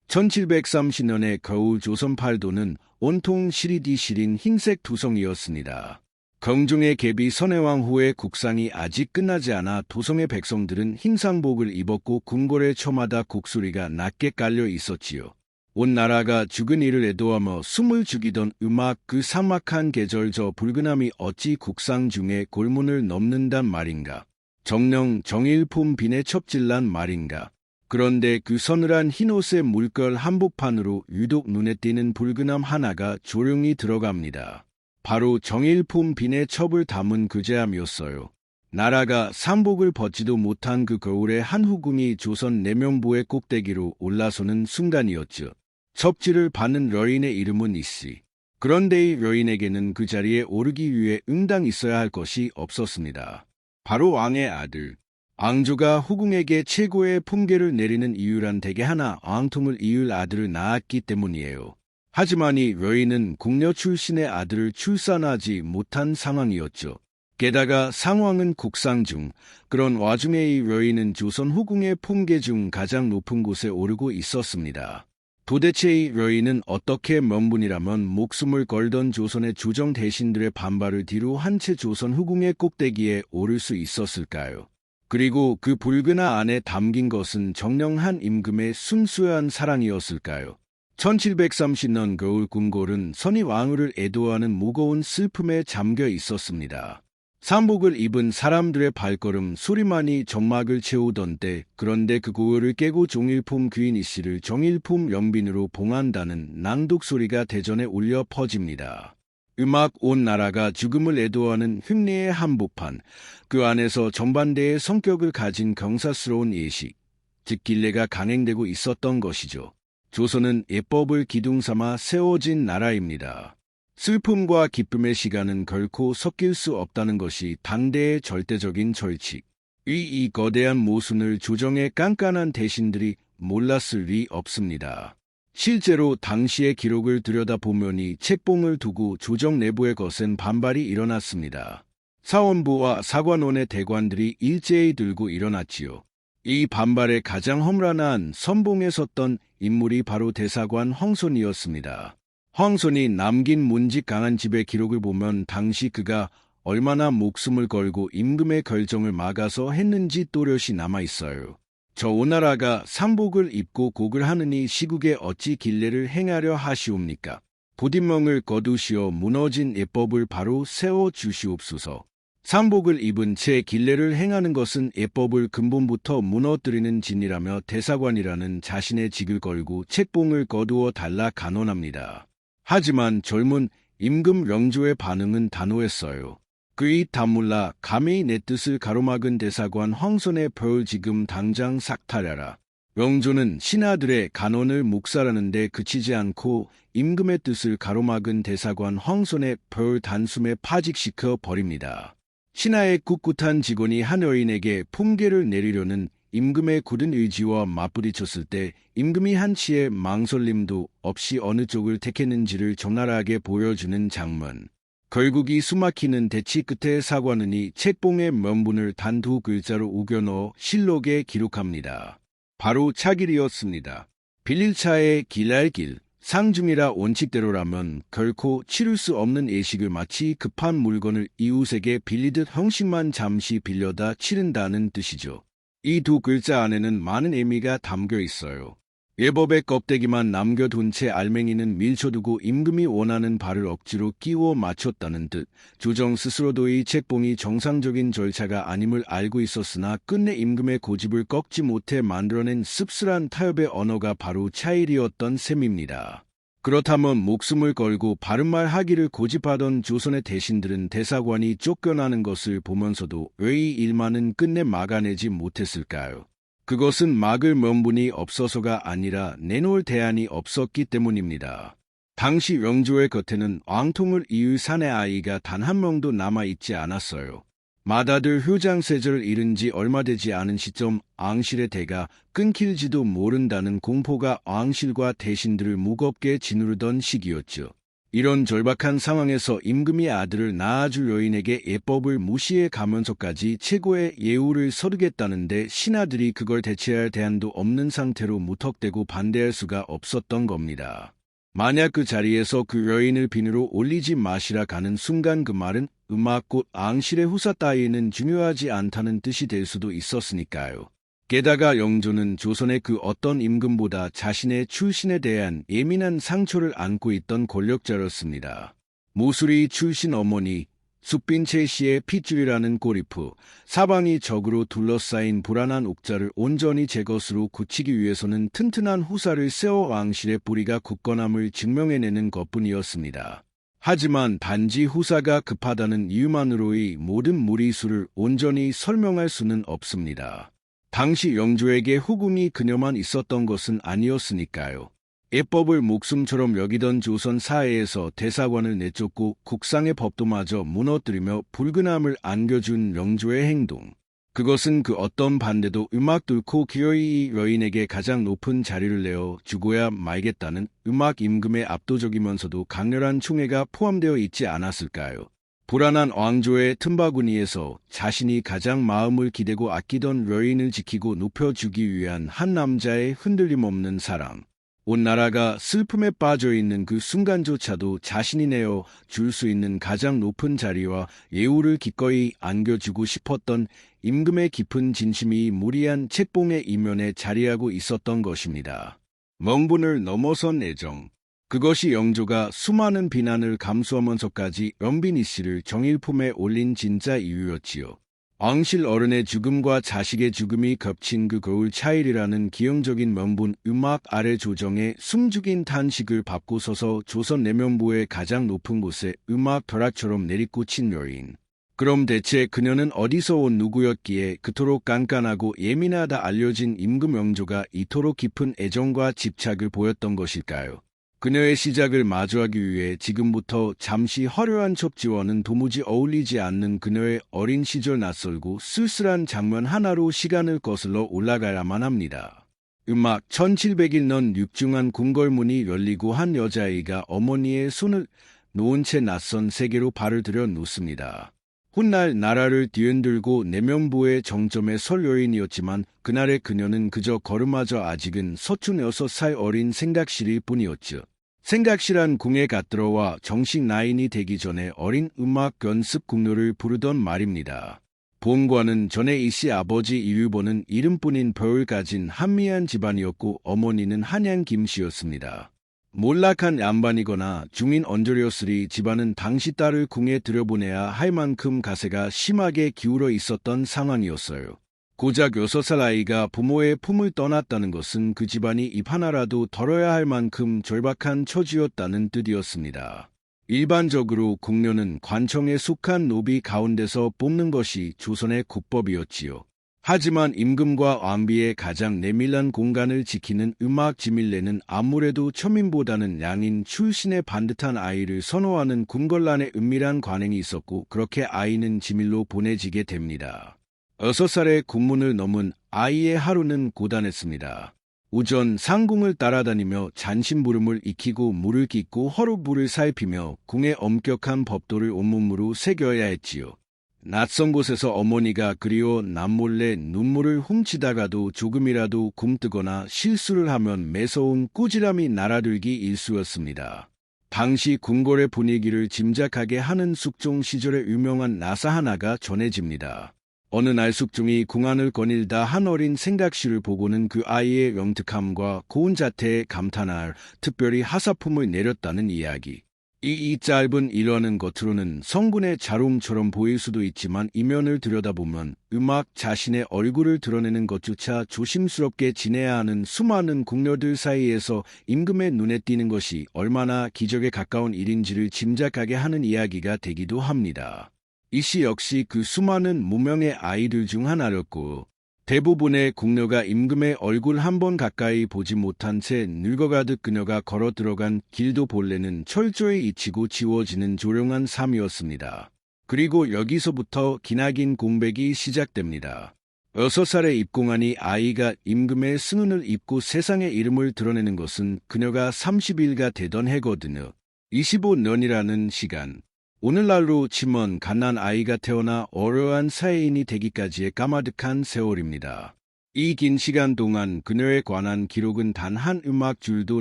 1730년의 겨울 조선 팔도는 온통 실이 시린 흰색 두성이었습니다. 경종의 계비 선해왕 후에 국상이 아직 끝나지 않아 도성의 백성들은 흰상복을 입었고 궁궐의 처마다 곡소리가 낮게 깔려 있었지요. 온 나라가 죽은 이를 애도하며 숨을 죽이던 음악 그 삭막한 계절 저 불근함이 어찌 국상 중에 골문을 넘는단 말인가. 정령 정일품 빈에 첩질난 말인가. 그런데 그 서늘한 흰옷의 물결 한복판으로 유독 눈에 띄는 불근함 하나가 조용히 들어갑니다. 바로 정일품 빈의 첩을 담은 그제함이었어요. 나라가 삼복을 벗지도 못한 그 겨울에 한 후궁이 조선 내명부의 꼭대기로 올라서는 순간이었죠. 첩지를 받는 여인의 이름은 이씨. 그런데 이 여인에게는 그 자리에 오르기 위해 응당 있어야 할 것이 없었습니다. 바로 왕의 아들. 왕조가 후궁에게 최고의 품계를 내리는 이유란 대개 하나 왕통을 이을 아들을 낳았기 때문이에요. 하지만 이 여인은 궁녀 출신의 아들을 출산하지 못한 상황이었죠. 게다가 상왕은 국상 중, 그런 와중에 이 여인은 조선 후궁의 품계 중 가장 높은 곳에 오르고 있었습니다. 도대체 이 여인은 어떻게 명분이라면 목숨을 걸던 조선의 조정 대신들의 반발을 뒤로 한 채 조선 후궁의 꼭대기에 오를 수 있었을까요? 그리고 그 붉은아 안에 담긴 것은 정령한 임금의 순수한 사랑이었을까요? 1730년 겨울 궁궐은 선희 왕후를 애도하는 무거운 슬픔에 잠겨 있었습니다. 삼복을 입은 사람들의 발걸음 소리만이 정막을 채우던 때, 그런데 그 고요를 깨고 종일품 귀인 이씨를 정일품 영빈으로 봉한다는 낭독 소리가 대전에 울려 퍼집니다. 음악 온 나라가 죽음을 애도하는 흉내의 한복판, 그 안에서 정반대의 성격을 가진 경사스러운 예식, 즉 길례가 강행되고 있었던 것이죠. 조선은 예법을 기둥 삼아 세워진 나라입니다. 슬픔과 기쁨의 시간은 결코 섞일 수 없다는 것이 당대의 절대적인 철칙. 이 거대한 모순을 조정의 깐깐한 대신들이 몰랐을 리 없습니다. 실제로 당시의 기록을 들여다보면 책봉을 두고 조정 내부에 거센 반발이 일어났습니다. 사원부와 사관원의 대관들이 일제히 들고 일어났지요. 이 반발에 가장 험란한 선봉에 섰던 인물이 바로 대사관 황손이었습니다. 황손이 남긴 문직 강한 집의 기록을 보면 당시 그가 얼마나 목숨을 걸고 임금의 결정을 막아서 했는지 또렷이 남아있어요. 저 오나라가 삼복을 입고 곡을 하느니 시국에 어찌 길례를 행하려 하시옵니까? 보뒷멍을 거두시어 무너진 예법을 바로 세워주시옵소서. 삼복을 입은 채 길례를 행하는 것은 예법을 근본부터 무너뜨리는 진이라며 대사관이라는 자신의 직을 걸고 책봉을 거두어 달라 간언합니다. 하지만 젊은 임금 영조의 반응은 단호했어요. 그이 다물라 감히 내 뜻을 가로막은 대사관 황손의 벌 지금 당장 삭탈하라. 영조는 신하들의 간언을 묵살하는데 그치지 않고 임금의 뜻을 가로막은 대사관 황손의 벌 단숨에 파직시켜 버립니다. 신하의 꿋꿋한 직원이 한 여인에게 품계를 내리려는 임금의 굳은 의지와 맞부딪혔을 때 임금이 한치의 망설임도 없이 어느 쪽을 택했는지를 적나라하게 보여주는 장면. 결국 이 숨막히는 대치 끝에 사관원이 책봉의 명분을 단 두 글자로 우겨넣어 실록에 기록합니다. 바로 차길이었습니다. 빌릴 차에 길할 길. 상중이라 원칙대로라면 결코 치를 수 없는 예식을 마치 급한 물건을 이웃에게 빌리듯 형식만 잠시 빌려다 치른다는 뜻이죠. 이 두 글자 안에는 많은 의미가 담겨 있어요. 예법의 껍데기만 남겨둔 채 알맹이는 밀쳐두고 임금이 원하는 바를 억지로 끼워 맞췄다는 뜻. 조정 스스로도 이 책봉이 정상적인 절차가 아님을 알고 있었으나 끝내 임금의 고집을 꺾지 못해 만들어낸 씁쓸한 타협의 언어가 바로 차일이었던 셈입니다. 그렇다면 목숨을 걸고 바른말 하기를 고집하던 조선의 대신들은 대사관이 쫓겨나는 것을 보면서도 왜 이 일만은 끝내 막아내지 못했을까요? 그것은 막을 명분이 없어서가 아니라 내놓을 대안이 없었기 때문입니다. 당시 영조의 곁에는 왕통을 이을 사내 아이가 단 한 명도 남아있지 않았어요. 맏아들 효장세자를 잃은 지 얼마 되지 않은 시점 왕실의 대가 끊길지도 모른다는 공포가 왕실과 대신들을 무겁게 짓누르던 시기였죠. 이런 절박한 상황에서 임금이 아들을 낳아줄 여인에게 예법을 무시해 가면서까지 최고의 예우를 서르겠다는데 신하들이 그걸 대체할 대안도 없는 상태로 무턱대고 반대할 수가 없었던 겁니다. 만약 그 자리에서 그 여인을 비누로 올리지 마시라 가는 순간 그 말은 음악 곧 앙실의 후사 따위에는 중요하지 않다는 뜻이 될 수도 있었으니까요. 게다가 영조는 조선의 그 어떤 임금보다 자신의 출신에 대한 예민한 상처를 안고 있던 권력자였습니다. 무수리 출신 어머니, 숙빈채 씨의 핏줄이라는 꼬리프, 사방이 적으로 둘러싸인 불안한 옥자를 온전히 제 것으로 굳히기 위해서는 튼튼한 후사를 세워 앙실의 뿌리가 굳건함을 증명해내는 것뿐이었습니다. 하지만 단지 후사가 급하다는 이유만으로의 모든 무리수를 온전히 설명할 수는 없습니다. 당시 영조에게 후궁이 그녀만 있었던 것은 아니었으니까요. 예법을 목숨처럼 여기던 조선 사회에서 대사관을 내쫓고 국상의 법도마저 무너뜨리며 불근함을 안겨준 영조의 행동. 그것은 그 어떤 반대도 음악 뚫고 기어이 여인에게 가장 높은 자리를 내어 주고야 말겠다는 음악 임금의 압도적이면서도 강렬한 총애가 포함되어 있지 않았을까요? 불안한 왕조의 틈바구니에서 자신이 가장 마음을 기대고 아끼던 여인을 지키고 높여주기 위한 한 남자의 흔들림 없는 사랑. 온 나라가 슬픔에 빠져있는 그 순간조차도 자신이 내어 줄 수 있는 가장 높은 자리와 예우를 기꺼이 안겨주고 싶었던 임금의 깊은 진심이 무리한 책봉의 이면에 자리하고 있었던 것입니다. 명분을 넘어선 애정. 그것이 영조가 수많은 비난을 감수하면서까지 연빈이 씨를 정일품에 올린 진짜 이유였지요. 앙실 어른의 죽음과 자식의 죽음이 겹친 그 거울 차일이라는 기형적인 명분 음악 아래 조정에 숨죽인 탄식을 밟고 서서 조선 내면부의 가장 높은 곳에 음악 벼락처럼 내리꽂힌 여인. 그럼 대체 그녀는 어디서 온 누구였기에 그토록 깐깐하고 예민하다 알려진 임금 영조가 이토록 깊은 애정과 집착을 보였던 것일까요? 그녀의 시작을 마주하기 위해 지금부터 잠시 화려한 첩지와는 도무지 어울리지 않는 그녀의 어린 시절 낯설고 쓸쓸한 장면 하나로 시간을 거슬러 올라가야만 합니다. 음악 1701년 육중한 궁궐문이 열리고 한 여자아이가 어머니의 손을 놓은 채 낯선 세계로 발을 들여 놓습니다. 훗날 나라를 뒤흔들고 내면부의 정점에 설 여인이었지만 그날의 그녀는 그저 걸음마저 아직은 서툰 6살 어린 생각실일 뿐이었죠. 생각실한 궁에 갓들어와 정식 나인이 되기 전에 어린 음악 연습 궁녀를 부르던 말입니다. 본관은 전에 이씨 아버지 이유보는 이름뿐인 벼을 가진 한미한 집안이었고 어머니는 한양 김씨였습니다. 몰락한 양반이거나 중인 언저리였으리 집안은 당시 딸을 궁에 들여보내야 할 만큼 가세가 심하게 기울어 있었던 상황이었어요. 고작 6살 아이가 부모의 품을 떠났다는 것은 그 집안이 입 하나라도 덜어야 할 만큼 절박한 처지였다는 뜻이었습니다. 일반적으로 궁녀는 관청에 속한 노비 가운데서 뽑는 것이 조선의 국법이었지요. 하지만 임금과 왕비의 가장 내밀한 공간을 지키는 음악 지밀내는 아무래도 처민보다는 양인 출신의 반듯한 아이를 선호하는 궁궐란에 은밀한 관행이 있었고 그렇게 아이는 지밀로 보내지게 됩니다. 6살의 국문을 넘은 아이의 하루는 고단했습니다. 우전 상궁을 따라다니며 잔심부름을 익히고 물을 깃고 허루불을 살피며 궁의 엄격한 법도를 온몸으로 새겨야 했지요. 낯선 곳에서 어머니가 그리워 남몰래 눈물을 훔치다가도 조금이라도 굼뜨거나 실수를 하면 매서운 꾸지람이 날아들기 일쑤였습니다. 당시 궁궐의 분위기를 짐작하게 하는 숙종 시절의 유명한 나사 하나가 전해집니다. 어느 날 숙종이 궁안을 거닐다 한 어린 생각실을 보고는 그 아이의 영특함과 고운 자태에 감탄할 특별히 하사품을 내렸다는 이야기. 이 짧은 일화는 겉으로는 성군의 자롱처럼 보일 수도 있지만 이면을 들여다보면 음악 자신의 얼굴을 드러내는 것조차 조심스럽게 지내야 하는 수많은 궁녀들 사이에서 임금의 눈에 띄는 것이 얼마나 기적에 가까운 일인지를 짐작하게 하는 이야기가 되기도 합니다. 이씨 역시 그 수많은 무명의 아이들 중 하나였고 대부분의 궁녀가 임금의 얼굴 한 번 가까이 보지 못한 채 늙어가듯 그녀가 걸어 들어간 길도 본래는 철저히 잊히고 지워지는 조용한 삶이었습니다. 그리고 여기서부터 기나긴 공백이 시작됩니다. 6살에 입궁하니 아이가 임금의 승은을 입고 세상의 이름을 드러내는 것은 그녀가 30일가 되던 해거든요. 25년이라는 시간. 오늘날로 치면 갓난 아이가 태어나 어려운 사회인이 되기까지의 까마득한 세월입니다. 이 긴 시간 동안 그녀에 관한 기록은 단 한 음악줄도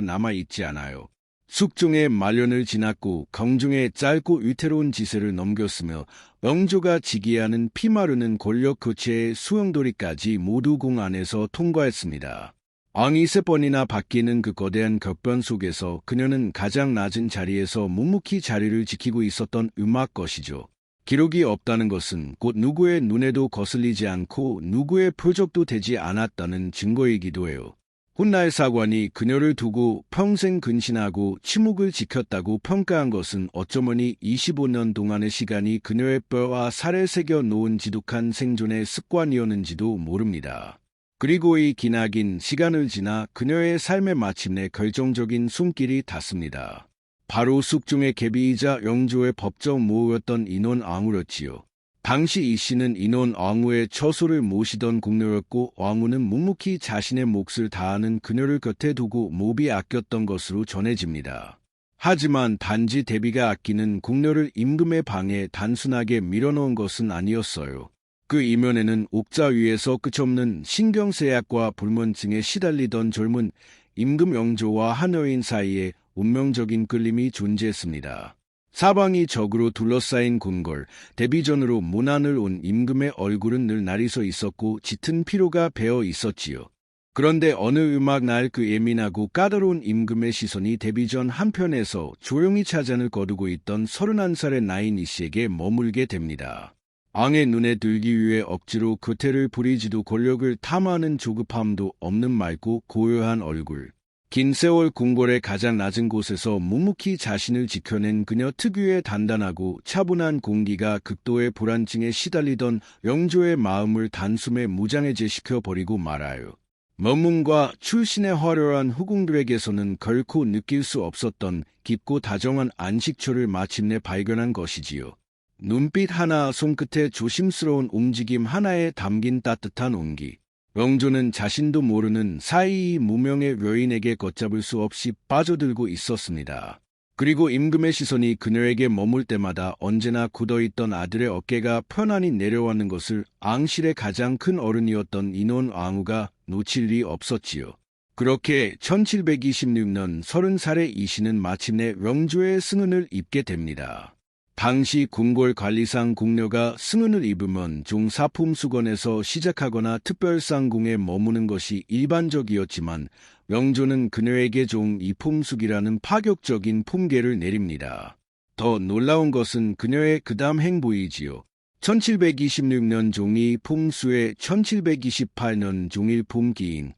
남아있지 않아요. 숙종의 말년을 지났고 궁중의 짧고 위태로운 지세를 넘겼으며 영조가 즉위하는 피마르는 권력 교체의 수용돌이까지 모두 공 안에서 통과했습니다. 왕이 3번이나 바뀌는 그 거대한 격변 속에서 그녀는 가장 낮은 자리에서 묵묵히 자리를 지키고 있었던 음악 것이죠. 기록이 없다는 것은 곧 누구의 눈에도 거슬리지 않고 누구의 표적도 되지 않았다는 증거이기도 해요. 훗날 사관이 그녀를 두고 평생 근신하고 침묵을 지켰다고 평가한 것은 어쩌면 25년 동안의 시간이 그녀의 뼈와 살에 새겨 놓은 지독한 생존의 습관이었는지도 모릅니다. 그리고 이 기나긴 시간을 지나 그녀의 삶에 마침내 결정적인 손길이 닿습니다. 바로 숙종의 계비이자 영조의 법정 모후였던 인원왕후였지요. 당시 이 씨는 인원왕후의 처소를 모시던 궁녀였고 왕후는 묵묵히 자신의 몫을 다하는 그녀를 곁에 두고 몹이 아꼈던 것으로 전해집니다. 하지만 단지 대비가 아끼는 궁녀를 임금의 방에 단순하게 밀어넣은 것은 아니었어요. 그 이면에는 옥자 위에서 끝없는 신경쇠약과 불면증에 시달리던 젊은 임금 영조와 한 여인 사이에 운명적인 끌림이 존재했습니다. 사방이 적으로 둘러싸인 궁궐, 대비전으로 문안을 온 임금의 얼굴은 늘 날이서 있었고 짙은 피로가 배어 있었지요. 그런데 어느 음악날 그 예민하고 까다로운 임금의 시선이 대비전 한편에서 조용히 차잔을 거두고 있던 31살의 나인 이 씨에게 머물게 됩니다. 왕의 눈에 들기 위해 억지로 겉에를 부리지도 권력을 탐하는 조급함도 없는 맑고 고요한 얼굴. 긴 세월 궁궐의 가장 낮은 곳에서 묵묵히 자신을 지켜낸 그녀 특유의 단단하고 차분한 공기가 극도의 불안증에 시달리던 영조의 마음을 단숨에 무장해제시켜 버리고 말아요. 머문과 출신의 화려한 후궁들에게서는 결코 느낄 수 없었던 깊고 다정한 안식처를 마침내 발견한 것이지요. 눈빛 하나, 손끝에 조심스러운 움직임 하나에 담긴 따뜻한 온기. 영조는 자신도 모르는 사이 무명의 여인에게 걷잡을 수 없이 빠져들고 있었습니다. 그리고 임금의 시선이 그녀에게 머물 때마다 언제나 굳어있던 아들의 어깨가 편안히 내려왔는 것을 앙실의 가장 큰 어른이었던 인원왕후가 놓칠 리 없었지요. 그렇게 1726년 30살의 이 씨는 마침내 영조의 승은을 입게 됩니다. 당시 궁궐 관리상 궁녀가 승은을 입으면 종사품수건에서 시작하거나 특별상궁에 머무는 것이 일반적이었지만 영조는 그녀에게 종이품숙이라는 파격적인 품계를 내립니다. 더 놀라운 것은 그녀의 그 다음 행보이지요. 1726년 종이품수에 1728년 종일품기인,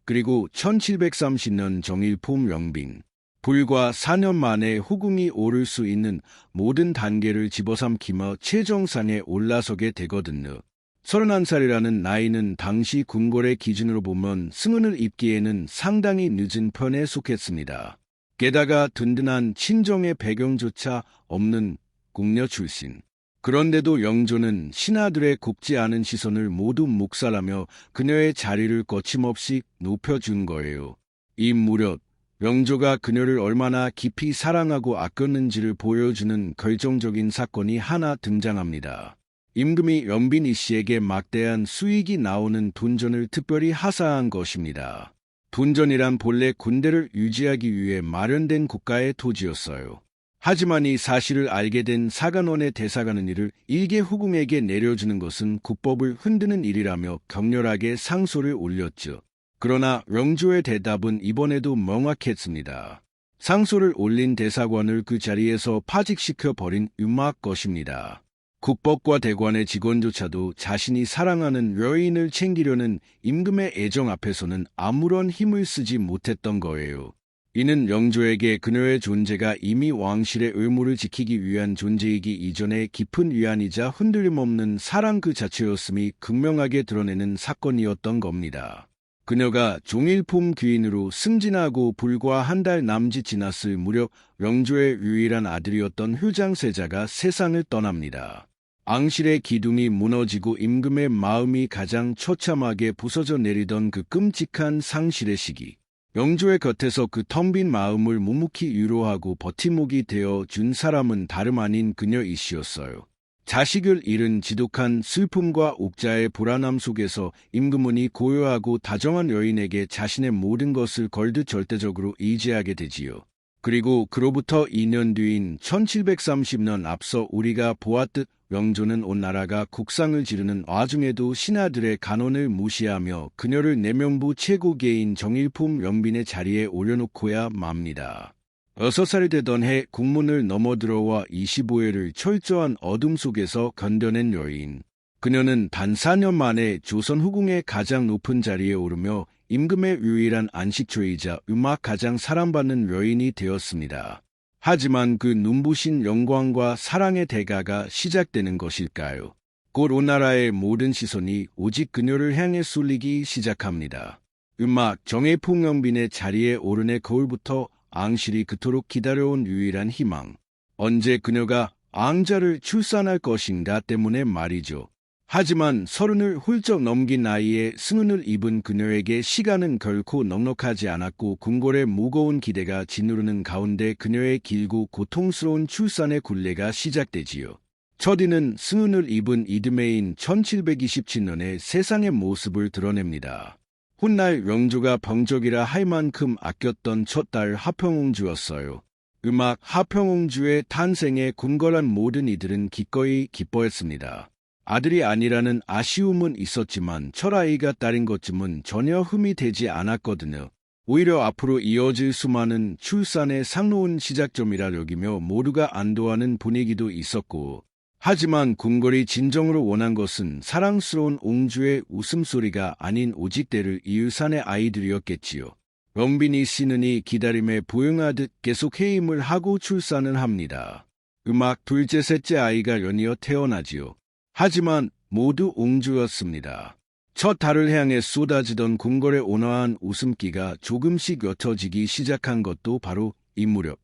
그리고 1730년 정일품영빈. 불과 4년 만에 후궁이 오를 수 있는 모든 단계를 집어삼키며 최정상에 올라서게 되거든요. 31살이라는 나이는 당시 궁궐의 기준으로 보면 승은을 입기에는 상당히 늦은 편에 속했습니다. 게다가 든든한 친정의 배경조차 없는 궁녀 출신. 그런데도 영조는 신하들의 곱지 않은 시선을 모두 묵살하며 그녀의 자리를 거침없이 높여준 거예요. 이 무렵 영조가 그녀를 얼마나 깊이 사랑하고 아꼈는지를 보여주는 결정적인 사건이 하나 등장합니다. 임금이 연빈 이 씨에게 막대한 수익이 나오는 돈전을 특별히 하사한 것입니다. 돈전이란 본래 군대를 유지하기 위해 마련된 국가의 토지였어요. 하지만 이 사실을 알게 된 사간원의 대사관은 이를 일개 후궁에게 내려주는 것은 국법을 흔드는 일이라며 격렬하게 상소를 올렸죠. 그러나 영조의 대답은 이번에도 명확했습니다. 상소를 올린 대사관을 그 자리에서 파직시켜 버린 음악 것입니다. 국법과 대관의 직원조차도 자신이 사랑하는 여인을 챙기려는 임금의 애정 앞에서는 아무런 힘을 쓰지 못했던 거예요. 이는 영조에게 그녀의 존재가 이미 왕실의 의무를 지키기 위한 존재이기 이전에 깊은 위안이자 흔들림 없는 사랑 그 자체였음이 극명하게 드러내는 사건이었던 겁니다. 그녀가 종일품 귀인으로 승진하고 불과 한 달 남짓 지났을 무렵 영조의 유일한 아들이었던 효장세자가 세상을 떠납니다. 앙실의 기둥이 무너지고 임금의 마음이 가장 처참하게 부서져 내리던 그 끔찍한 상실의 시기. 영조의 곁에서 그 텅 빈 마음을 묵묵히 위로하고 버팀목이 되어 준 사람은 다름 아닌 그녀 이씨였어요. 자식을 잃은 지독한 슬픔과 옥자의 불안함 속에서 임금은이 고요하고 다정한 여인에게 자신의 모든 것을 걸듯 절대적으로 의지하게 되지요. 그리고 그로부터 2년 뒤인 1730년 앞서 우리가 보았듯 영조는 온 나라가 국상을 지르는 와중에도 신하들의 간언을 무시하며 그녀를 내명부 최고계인 정일품 영빈의 자리에 올려놓고야 맙니다. 6살이 되던 해 국문을 넘어들어와 25회를 철저한 어둠 속에서 견뎌낸 여인. 그녀는 단 4년 만에 조선 후궁의 가장 높은 자리에 오르며 임금의 유일한 안식처이자 음악 가장 사랑받는 여인이 되었습니다. 하지만 그 눈부신 영광과 사랑의 대가가 시작되는 것일까요? 곧 온 나라의 모든 시선이 오직 그녀를 향해 쏠리기 시작합니다. 음악 정일품 영빈의 자리에 오른 해 거울부터 앙실이 그토록 기다려온 유일한 희망. 언제 그녀가 앙자를 출산할 것인가 때문에 말이죠. 하지만 30을 훌쩍 넘긴 나이에 승은을 입은 그녀에게 시간은 결코 넉넉하지 않았고 궁궐의 무거운 기대가 짓누르는 가운데 그녀의 길고 고통스러운 출산의 굴레가 시작되지요. 첫이는 승은을 입은 이듬해인 1727년에 세상의 모습을 드러냅니다. 훗날 영조가 병적이라 할 만큼 아꼈던 첫 딸 하평옹주였어요. 음악 하평옹주의 탄생에 궁궐한 모든 이들은 기꺼이 기뻐했습니다. 아들이 아니라는 아쉬움은 있었지만 철아이가 딸인 것쯤은 전혀 흠이 되지 않았거든요. 오히려 앞으로 이어질 수많은 출산의 상로운 시작점이라 여기며 모두가 안도하는 분위기도 있었고, 하지만 궁궐이 진정으로 원한 것은 사랑스러운 옹주의 웃음소리가 아닌 오직 때를 이을 산의 아이들이었겠지요. 영빈이 씨는이 기다림에 부응하듯 계속 해임을 하고 출산을 합니다. 음악 둘째 셋째 아이가 연이어 태어나지요. 하지만 모두 옹주였습니다. 첫 달을 향해 쏟아지던 궁궐의 온화한 웃음기가 조금씩 옅어지기 시작한 것도 바로 이 무렵.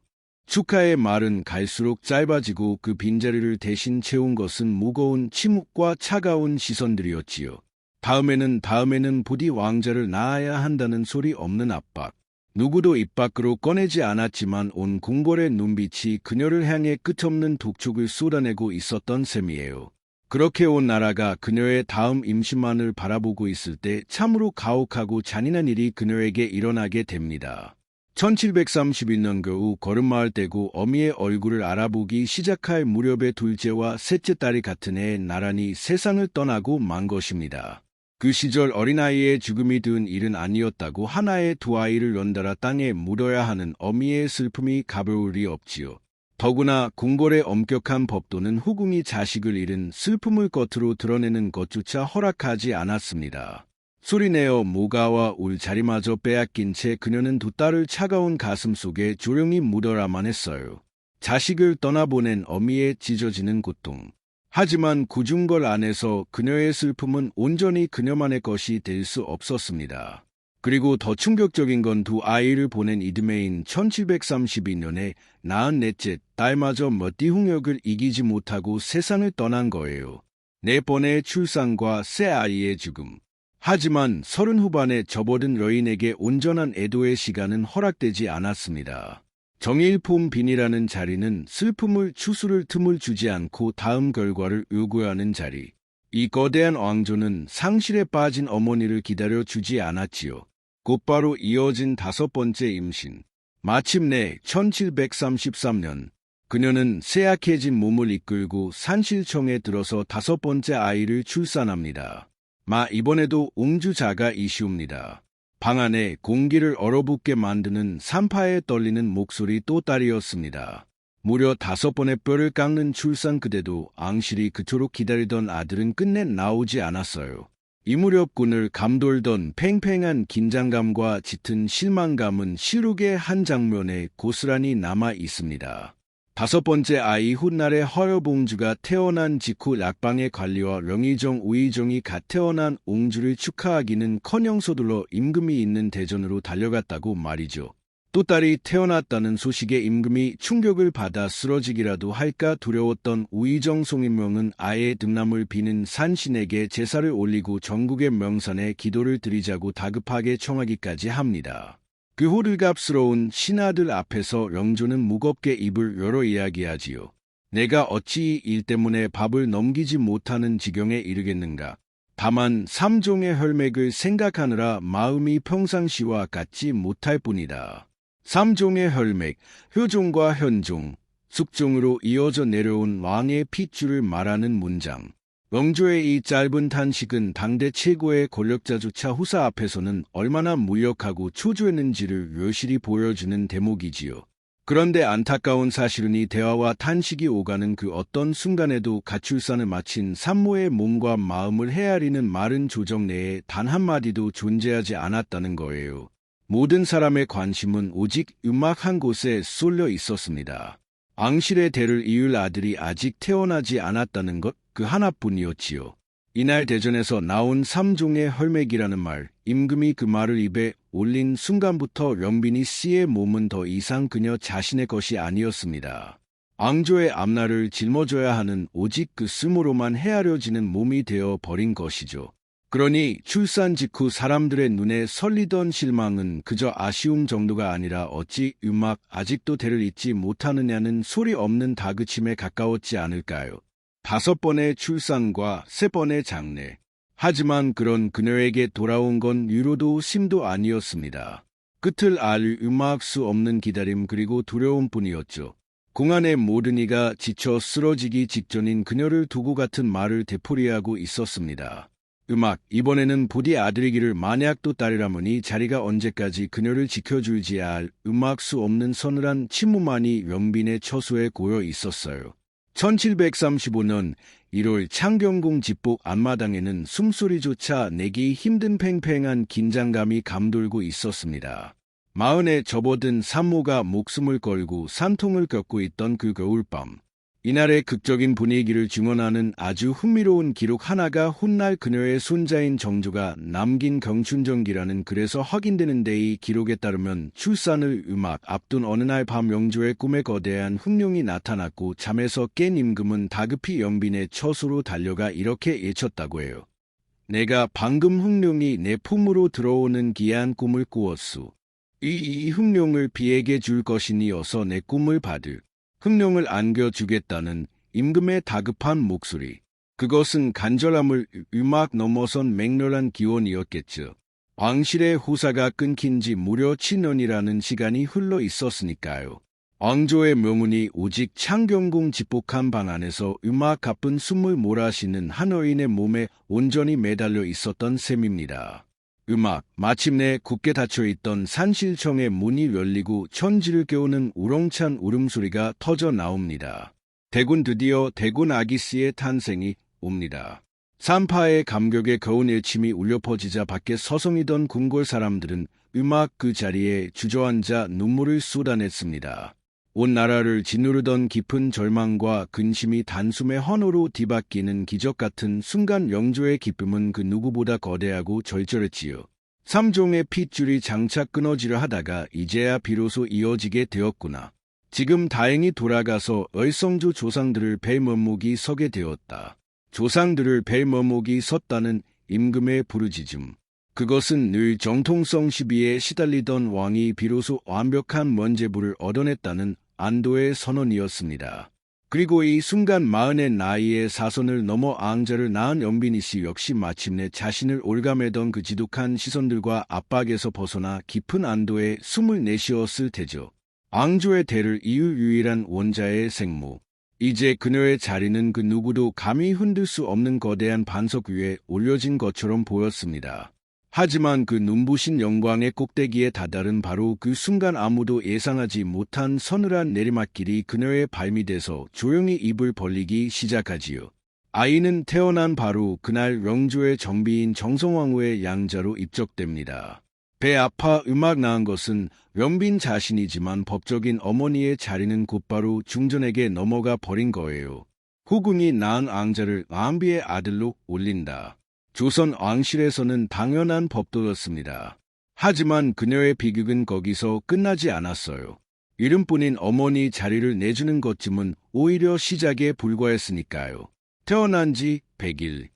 축하의 말은 갈수록 짧아지고 그 빈자리를 대신 채운 것은 무거운 침묵과 차가운 시선들이었지요. 다음에는 부디 왕자를 낳아야 한다는 소리 없는 압박. 누구도 입 밖으로 꺼내지 않았지만 온 궁궐의 눈빛이 그녀를 향해 끝없는 독촉을 쏟아내고 있었던 셈이에요. 그렇게 온 나라가 그녀의 다음 임신만을 바라보고 있을 때 참으로 가혹하고 잔인한 일이 그녀에게 일어나게 됩니다. 1731년 겨우 걸음마을 떼고 어미의 얼굴을 알아보기 시작할 무렵의 둘째와 셋째 딸이 같은 해에 나란히 세상을 떠나고 만 것입니다. 그 시절 어린아이의 죽음이 든 일은 아니었다고 하나의 두 아이를 연달아 땅에 묻어야 하는 어미의 슬픔이 가벼울 리 없지요. 더구나 궁궐의 엄격한 법도는 후궁이 자식을 잃은 슬픔을 겉으로 드러내는 것조차 허락하지 않았습니다. 소리내어 모가와 울 자리마저 빼앗긴 채 그녀는 두 딸을 차가운 가슴 속에 조용히 묻어라만 했어요. 자식을 떠나보낸 어미의 찢어지는 고통. 하지만 구중걸 안에서 그녀의 슬픔은 온전히 그녀만의 것이 될 수 없었습니다. 그리고 더 충격적인 건 두 아이를 보낸 이듬해인 1732년에 낳은 넷째 딸마저 멋디 홍역을 이기지 못하고 세상을 떠난 거예요. 네 번의 출산과 새 아이의 죽음. 하지만 30 후반에 접어든 여인에게 온전한 애도의 시간은 허락되지 않았습니다. 정일품 빈이라는 자리는 슬픔을 추스를 틈을 주지 않고 다음 결과를 요구하는 자리. 이 거대한 왕조는 상실에 빠진 어머니를 기다려 주지 않았지요. 곧바로 이어진 5번째 임신. 마침내 1733년 그녀는 쇠약해진 몸을 이끌고 산실청에 들어서 5번째 아이를 출산합니다. 이번에도 옹주자가 이시옵니다. 방 안에 공기를 얼어붙게 만드는 산파에 떨리는 목소리 또 딸이었습니다. 무려 5번의 뼈를 깎는 출산 그대도 앙실이 그토록 기다리던 아들은 끝내 나오지 않았어요. 이 무렵 군을 감돌던 팽팽한 긴장감과 짙은 실망감은 실록의 한 장면에 고스란히 남아 있습니다. 5번째 아이 훗날의 허여봉주가 태어난 직후 약방의 관리와 명의정 우의정이 갓 태어난 옹주를 축하하기는커녕 서둘러 임금이 있는 대전으로 달려갔다고 말이죠. 또 딸이 태어났다는 소식에 임금이 충격을 받아 쓰러지기라도 할까 두려웠던 우의정 송인명은 아예 등남을 비는 산신에게 제사를 올리고 전국의 명산에 기도를 드리자고 다급하게 청하기까지 합니다. 그 호들갑스러운 신하들 앞에서 영조는 무겁게 입을 열어 이야기하지요. 내가 어찌 일 때문에 밥을 넘기지 못하는 지경에 이르겠는가. 다만 삼종의 혈맥을 생각하느라 마음이 평상시와 같지 못할 뿐이다. 삼종의 혈맥, 효종과 현종, 숙종으로 이어져 내려온 왕의 핏줄을 말하는 문장. 영조의 이 짧은 탄식은 당대 최고의 권력자조차 후사 앞에서는 얼마나 무력하고 초조했는지를 묘실히 보여주는 대목이지요. 그런데 안타까운 사실은 이 대화와 탄식이 오가는 그 어떤 순간에도 가출산을 마친 산모의 몸과 마음을 헤아리는 마른 조정 내에 단 한마디도 존재하지 않았다는 거예요. 모든 사람의 관심은 오직 음악 한 곳에 쏠려 있었습니다. 앙실의 대를 이을 아들이 아직 태어나지 않았다는 것 그 하나뿐이었지요. 이날 대전에서 나온 삼종의 혈맥이라는 말, 임금이 그 말을 입에 올린 순간부터 연빈이 씨의 몸은 더 이상 그녀 자신의 것이 아니었습니다. 앙조의 앞날을 짊어져야 하는 오직 그 숨으로만 헤아려지는 몸이 되어 버린 것이죠. 그러니 출산 직후 사람들의 눈에 설리던 실망은 그저 아쉬움 정도가 아니라 어찌 음악 아직도 대를 잇지 못하느냐는 소리 없는 다그침에 가까웠지 않을까요? 5번의 출산과 3번의 장례. 하지만 그런 그녀에게 돌아온 건 위로도 심도 아니었습니다. 끝을 알 음악 수 없는 기다림 그리고 두려움뿐이었죠. 공안의 모든 이가 지쳐 쓰러지기 직전인 그녀를 두고 같은 말을 되풀이하고 있었습니다. 음악, 이번에는 부디 아들이기를 만약 또 딸이라머니 자리가 언제까지 그녀를 지켜줄지 알 음악 수 없는 서늘한 침무만이 연빈의 처소에 고여 있었어요. 1735년 1월 창경궁 집복 앞마당에는 숨소리조차 내기 힘든 팽팽한 긴장감이 감돌고 있었습니다. 마흔에 접어든 산모가 목숨을 걸고 산통을 겪고 있던 그 겨울밤. 이날의 극적인 분위기를 증언하는 아주 흥미로운 기록 하나가 훗날 그녀의 손자인 정조가 남긴 경춘정기라는 글에서 확인되는 데 이 기록에 따르면 출산을 음악 앞둔 어느 날 밤 영조의 꿈에 거대한 흑룡이 나타났고 잠에서 깬 임금은 다급히 연빈의 처소로 달려가 이렇게 외쳤다고 해요. 내가 방금 흑룡이 내 품으로 들어오는 기이한 꿈을 꾸었소. 이 흑룡을 비에게 줄 것이니 어서 내 꿈을 받을. 흑룡을 안겨주겠다는 임금의 다급한 목소리. 그것은 간절함을 음악 넘어선 맹렬한 기원이었겠죠. 왕실의 후사가 끊긴 지 무려 7년이라는 시간이 흘러 있었으니까요. 왕조의 명운이 오직 창경궁 집복한 방 안에서 음악 가쁜 숨을 몰아쉬는 한 여인의 몸에 온전히 매달려 있었던 셈입니다. 음악, 마침내 굳게 닫혀있던 산실청의 문이 열리고 천지를 깨우는 우렁찬 울음소리가 터져 나옵니다. 드디어 대군 아기씨의 탄생이 옵니다. 산파의 감격에 거운 일침이 울려 퍼지자 밖에 서성이던 궁궐 사람들은 음악 그 자리에 주저앉아 눈물을 쏟아냈습니다. 온 나라를 짓누르던 깊은 절망과 근심이 단숨에 환호로 뒤바뀌는 기적 같은 순간 영조의 기쁨은 그 누구보다 거대하고 절절했지요. 삼종의 핏줄이 장차 끊어지려 하다가 이제야 비로소 이어지게 되었구나. 지금 다행히 돌아가서 얼성조 조상들을 뵐 면목이 서게 되었다. 조상들을 뵐 면목이 섰다는 임금의 부르짖음. 그것은 늘 정통성 시비에 시달리던 왕이 비로소 완벽한 면죄부를 얻어냈다는 안도의 선언이었습니다. 그리고 이 순간 40의 나이에 사선을 넘어 앙자를 낳은 연빈이 씨 역시 마침내 자신을 올가매던 그 지독한 시선들과 압박에서 벗어나 깊은 안도에 숨을 내쉬었을 테죠. 앙조의 대를 이을 유일한 원자의 생모. 이제 그녀의 자리는 그 누구도 감히 흔들 수 없는 거대한 반석 위에 올려진 것처럼 보였습니다. 하지만 그 눈부신 영광의 꼭대기에 다다른 바로 그 순간 아무도 예상하지 못한 서늘한 내리막길이 그녀의 발밑에서 조용히 입을 벌리기 시작하지요. 아이는 태어난 바로 그날 영조의 정비인 정성왕후의 양자로 입적됩니다. 배 아파 음악 낳은 것은 연빈 자신이지만 법적인 어머니의 자리는 곧바로 중전에게 넘어가 버린 거예요. 후궁이 낳은 앙자를 왕비의 아들로 올린다. 조선 왕실에서는 당연한 법도였습니다. 하지만 그녀의 비극은 거기서 끝나지 않았어요. 이름뿐인 어머니 자리를 내주는 것쯤은 오히려 시작에 불과했으니까요. 태어난 지 100일.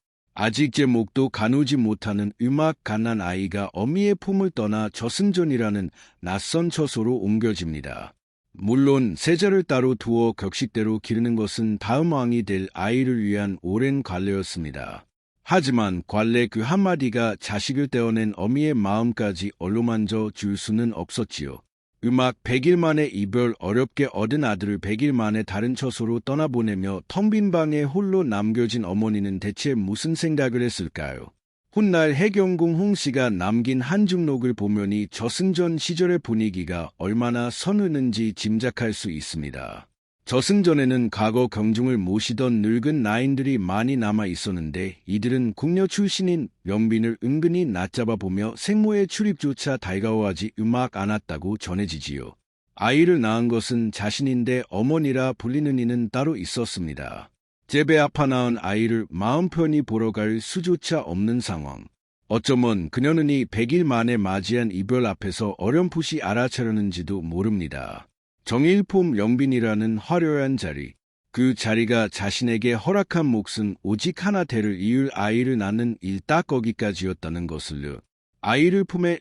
아직 제목도 가누지 못하는 음악 갓난 아이가 어미의 품을 떠나 저승전이라는 낯선 처소로 옮겨집니다. 물론 세자를 따로 두어 격식대로 기르는 것은 다음 왕이 될 아이를 위한 오랜 관례였습니다. 하지만 관례 그 한마디가 자식을 떼어낸 어미의 마음까지 어루만져 줄 수는 없었지요. 음악 100일 만에 이별 어렵게 얻은 아들을 100일 만에 다른 처소로 떠나보내며 텅 빈 방에 홀로 남겨진 어머니는 대체 무슨 생각을 했을까요? 훗날 해경궁 홍씨가 남긴 한중록을 보면이 저승전 시절의 분위기가 얼마나 서늘는지 짐작할 수 있습니다. 저승전에는 과거 경중을 모시던 늙은 나인들이 많이 남아 있었는데 이들은 궁녀 출신인 영빈을 은근히 낮잡아 보며 생모의 출입조차 달가워하지 않았다고 전해지지요. 아이를 낳은 것은 자신인데 어머니라 불리는 이는 따로 있었습니다. 제배 아파 낳은 아이를 마음 편히 보러 갈 수조차 없는 상황. 어쩌면 그녀는 이 100일 만에 맞이한 이별 앞에서 어렴풋이 알아차렸는지도 모릅니다. 정일품 영빈이라는 화려한 자리, 그 자리가 자신에게 허락한 몫은 오직 하나 대를 이을 아이를 낳는 일 딱 거기까지였다는 것을요. 아이를 품에